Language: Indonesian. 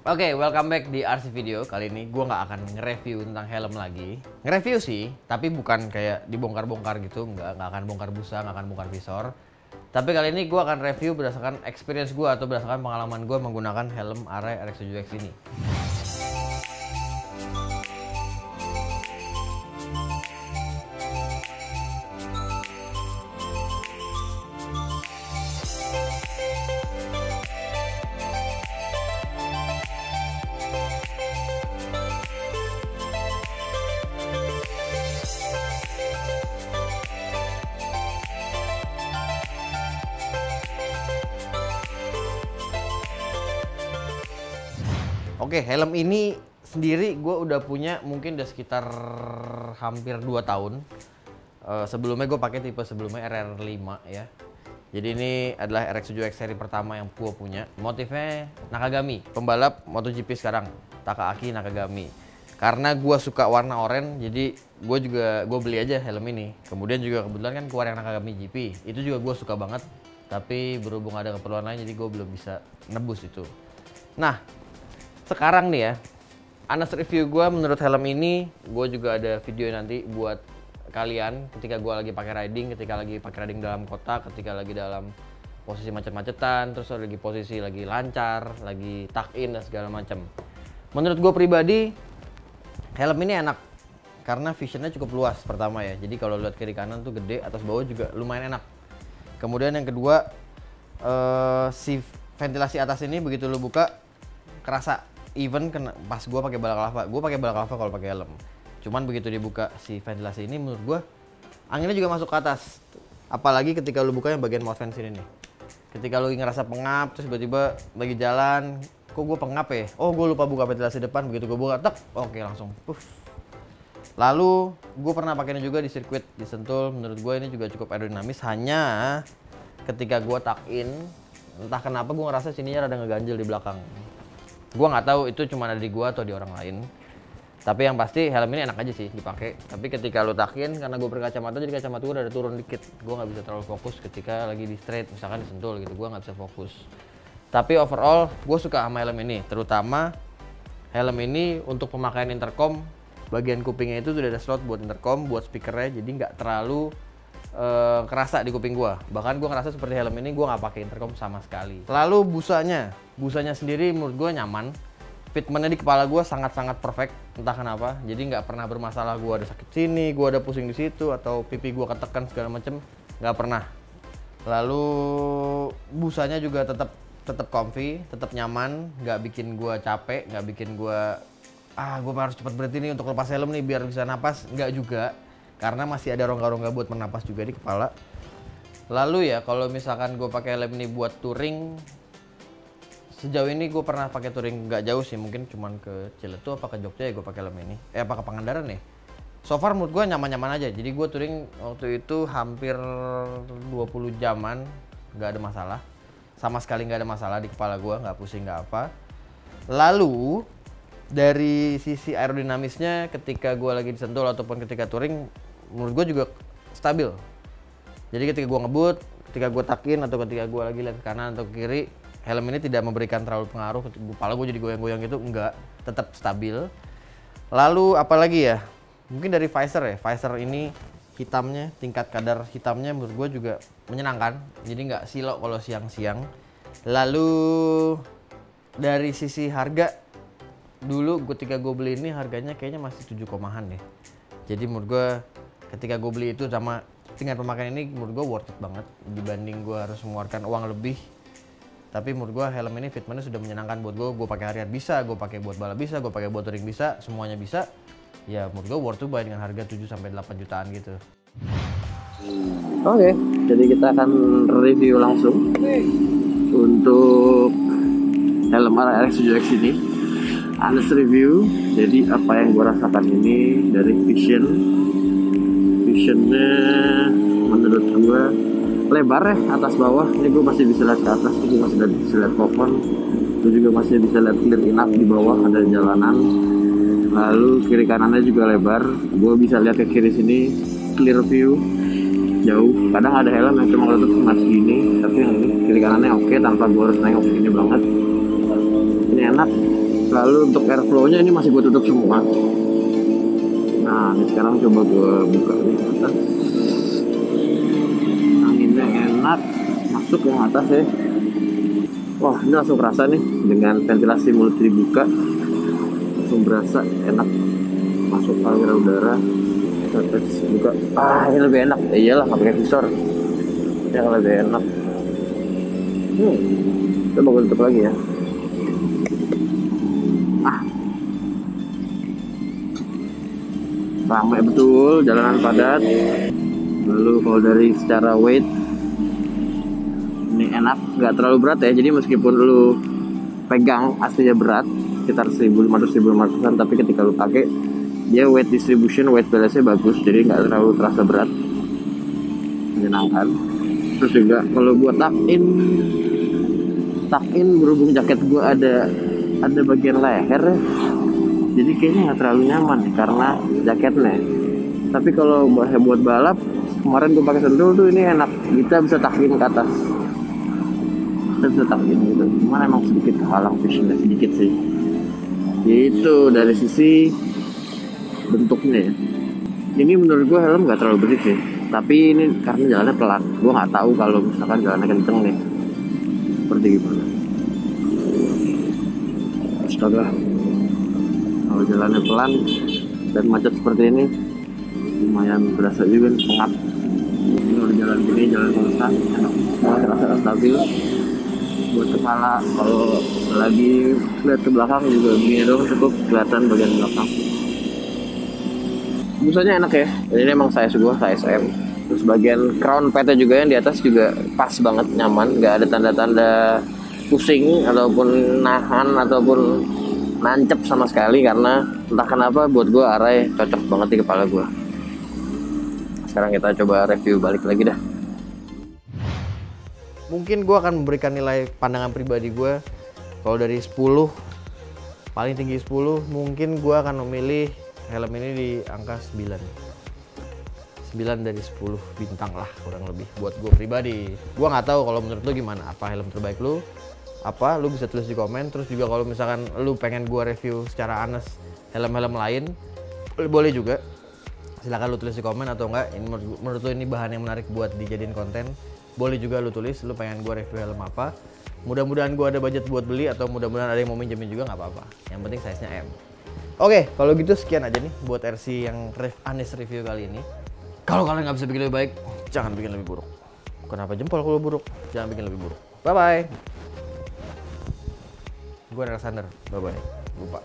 Oke, welcome back di RC Video. Kali ini gue nggak akan nge-review tentang helm lagi. Nge-review sih, tapi bukan kayak dibongkar-bongkar gitu. Nggak akan bongkar busa, nggak akan bongkar visor. Tapi kali ini gue akan review berdasarkan experience gue atau berdasarkan pengalaman gue menggunakan helm Arai RX7X ini. Oke, helm ini sendiri gue udah punya mungkin udah sekitar hampir 2 tahun. Sebelumnya gue pakai tipe sebelumnya RR5 ya. Jadi ini adalah RX7X seri pertama yang gue punya. Motifnya Nakagami, pembalap MotoGP sekarang, Takaaki Nakagami. Karena gue suka warna oranye, jadi gue beli aja helm ini. Kemudian juga kebetulan kan keluar yang Nakagami GP, itu juga gue suka banget. Tapi berhubung ada keperluan lain, jadi gue belum bisa nebus itu. Nah, sekarang nih ya, honest review gue menurut helm ini, gue juga ada video nanti buat kalian ketika gue lagi pakai riding, dalam kota, ketika lagi dalam posisi macet-macetan, terus lagi posisi lagi lancar, lagi tuck in dan segala macam. Menurut gue pribadi, helm ini enak karena visionnya cukup luas pertama ya. Jadi kalau lihat kiri kanan tuh gede, atas bawah juga lumayan enak. Kemudian yang kedua, si ventilasi atas ini begitu lo buka kerasa. Even pas gue pakai balaclava kalau pakai helm. Cuman begitu dibuka si ventilasi ini, menurut gue anginnya juga masuk ke atas. Apalagi ketika lu buka yang bagian mount fans ini nih. Ketika lu ngerasa pengap, terus tiba-tiba lagi jalan, kok gue pengap ya? Oh, gue lupa buka ventilasi depan. Begitu gue buka, tek, oke langsung. Lalu gue pernah pakai ini juga di sirkuit di Sentul. Menurut gue ini juga cukup aerodinamis. Hanya ketika gue tuck in, entah kenapa gue ngerasa sininya rada ngeganjel di belakang. Gue nggak tahu itu cuma ada di gue atau di orang lain. Tapi yang pasti helm ini enak aja sih dipakai. Tapi ketika lu takin, karena gue berkacamata, jadi kacamata gue udah turun dikit. Gue nggak bisa terlalu fokus ketika lagi di straight, misalkan di Sentul gitu. Gue nggak bisa fokus. Tapi overall, gue suka sama helm ini. Terutama helm ini untuk pemakaian intercom, bagian kupingnya itu sudah ada slot buat intercom, buat speakernya. Jadi nggak terlalu kerasa di kuping gua. Bahkan gua ngerasa seperti helm ini gua nggak pakai intercom sama sekali. Lalu busanya sendiri menurut gua nyaman. Fitmentnya di kepala gua sangat-sangat perfect, entah kenapa. Jadi nggak pernah bermasalah gua ada sakit sini, gua ada pusing di situ, atau pipi gua ketekan segala macem, nggak pernah. Lalu busanya juga tetap comfy, tetap nyaman, nggak bikin gua capek, nggak bikin gua gua harus cepat berhenti nih untuk lepas helm nih biar bisa napas, nggak juga. Karena masih ada rongga-rongga buat bernapas juga di kepala. Lalu ya kalau misalkan gue pakai helm ini buat touring, sejauh ini gue pernah pakai touring nggak jauh sih, mungkin cuman ke Ciletu apa ke Jogja ya gue pakai helm ini. Apa ke Pangandaran ya. So far menurut gue nyaman-nyaman aja. Jadi gue touring waktu itu hampir 20 jaman nggak ada masalah. Sama sekali nggak ada masalah di kepala gue, nggak pusing nggak apa. Lalu dari sisi aerodinamisnya ketika gue lagi di Sentul ataupun ketika touring, menurut gue juga stabil. Jadi ketika gue ngebut, ketika gue takin atau ketika gue lagi lihat ke kanan atau ke kiri, helm ini tidak memberikan terlalu pengaruh. Kepala gue jadi goyang-goyang gitu, enggak, tetap stabil. Lalu apalagi ya, mungkin dari visor ya, visor ini hitamnya, tingkat kadar hitamnya menurut gue juga menyenangkan. Jadi nggak silok kalau siang-siang. Lalu dari sisi harga, dulu ketika gue beli ini harganya kayaknya masih 7 komaan deh. Jadi menurut gue ketika gue beli itu sama tingkat pemakaian ini menurut gue worth it banget dibanding gue harus mengeluarkan uang lebih. Tapi menurut gue helm ini fitmentnya sudah menyenangkan buat gue. Gue pakai harian bisa, gue pakai buat balap bisa, gue pakai buat touring bisa, semuanya bisa. Ya menurut gue worth to buy dengan harga 7-8 jutaan gitu. Oke, jadi kita akan review langsung untuk helm RX7X ini. Honest review, jadi apa yang gue rasakan ini dari visionnya menurut gue lebar ya atas bawah. Ini gue masih bisa lihat ke atas, gue masih bisa lihat pohon, gue juga masih bisa lihat clear enough di bawah ada jalanan. Lalu kiri kanannya juga lebar, gue bisa lihat ke kiri sini clear view jauh. Kadang ada helm yang cuma lutut cuma segini, tapi yang ini kiri kanannya oke tanpa gue harus nengok ini banget. Ini enak. Lalu untuk airflow-nya ini masih gue tutup semua. Nah, ini sekarang coba gue buka di atas. Anginnya enak, masuk yang atas ya. Wah, ini langsung kerasa nih dengan ventilasi mulut dibuka, langsung berasa enak masuk aliran udara. Kita buka, ini lebih enak. Iyalah, nggak pakai visor, yang lebih enak. Coba gue tutup lagi ya. Ramai betul, jalanan padat. Lalu kalau dari secara weight, ini enak, nggak terlalu berat ya. Jadi meskipun lu pegang aslinya berat, sekitar 1.500-1.500an, tapi ketika lu pakai, dia weight distribution, weight balance-nya bagus, jadi nggak terlalu terasa berat, menyenangkan. Terus juga kalau gua tuck in berhubung jaket gua ada bagian leher, jadi kayaknya nggak terlalu nyaman nih karena jaketnya. Tapi kalau buat balap, kemarin gue pakai sendal tuh ini enak, kita bisa tuck in ke atas. Kita bisa tuck in gitu. Cuman emang sedikit halang visionnya sedikit sih. Itu dari sisi bentuknya ya. Ini menurut gue helm nggak terlalu berisik sih. Tapi ini karena jalannya pelan. Gue nggak tahu kalau misalkan jalannya kenceng nih, seperti gimana. Astaga. Kalau jalannya pelan dan macet seperti ini, lumayan berasa juga nih, pengap. Ini udah jalan gini, jalan konstan, enak, terasa stabil. Buat kepala, kalau lagi lihat ke belakang juga begini dong, cukup kelihatan bagian belakang. Busanya enak ya, ini emang size gua, size M. Terus bagian crown pad juga yang di atas juga pas banget, nyaman, nggak ada tanda-tanda pusing ataupun nahan ataupun nancep sama sekali, karena entah kenapa buat gue array cocok banget di kepala gue. Sekarang kita coba review balik lagi dah. Mungkin gue akan memberikan nilai pandangan pribadi gue. Kalau dari 10, paling tinggi 10, mungkin gue akan memilih helm ini di angka 9. 9 dari 10 bintang lah kurang lebih buat gue pribadi. Gue nggak tahu kalau menurut lu gimana, apa helm terbaik lu? Apa lu bisa tulis di komen. Terus juga kalau misalkan lu pengen gua review secara honest helm-helm lain, boleh juga, silakan lu tulis di komen. Atau enggak, ini menurut lu ini bahan yang menarik buat dijadiin konten, boleh juga lu tulis lu pengen gua review helm apa. Mudah-mudahan gua ada budget buat beli, atau mudah-mudahan ada yang mau minjemin juga, nggak apa-apa, yang penting size nya M. Oke, kalau gitu sekian aja nih buat RC yang honest review kali ini. Kalau kalian nggak bisa bikin lebih baik, jangan bikin lebih buruk. Kenapa jempol kalau buruk? Jangan bikin lebih buruk. Bye bye. Gue Alexander, bye-bye. Lupa.